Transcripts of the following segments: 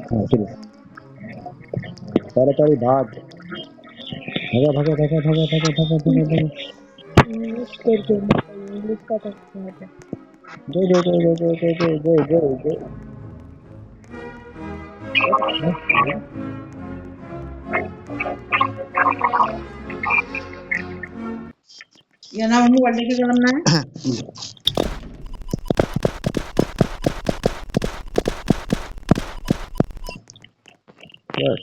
হ্যাঁ চলো, তাড়াতাড়ি ভাগ, ভাগা ভাগা ভাগা ভাগা ভাগা ভাগা ভাগা ভাগা। ইংলিশ করবে, ইংলিশ কথা বলতে হবে। go go go go go go go go go go. Yana mo wala ka naman na? Yes,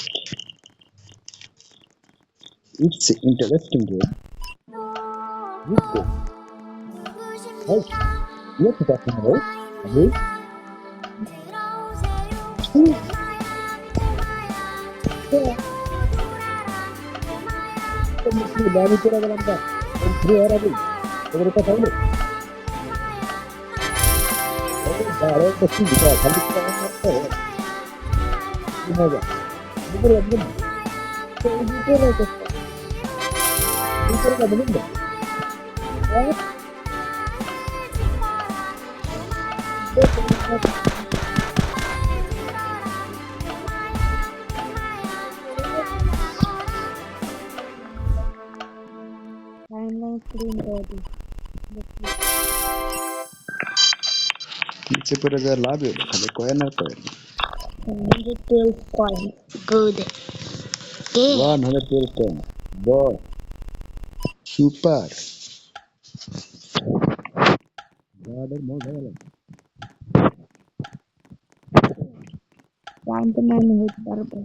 it's interesting game. Good game. Right? What you talking about? Abu? Bani kira galam ta. Free era Abu. Toদের কথা হলো? আরে তো কি বিষয় খালি কি আমার তো কি মজা। বুঝতে লাগবে না। তো এই দুটো রেখে কি করে না বলুন না। টাইমলাইন স্ক্রিন করে দিই। নিচে পড়ে যায় লাভ হলো খালি কয়েন আর coin. 112 coins. Good. Okay. 112 coin. Wow, super. গার্ডের মজা গেল। জানতে না আমি হতে পারবো।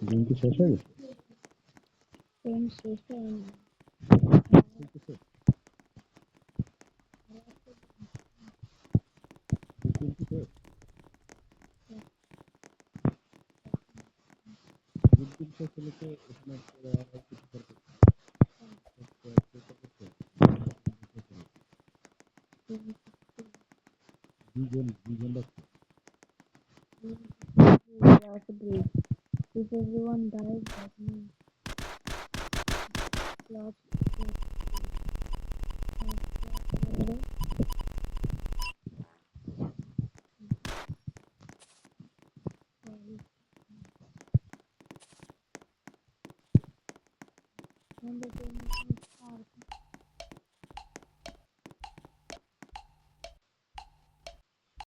দিন কি শেষ হয়ে গেছে? ট্রেন শেষ হয়নি। Cross the bridge. If everyone dies, that means plot twist. And the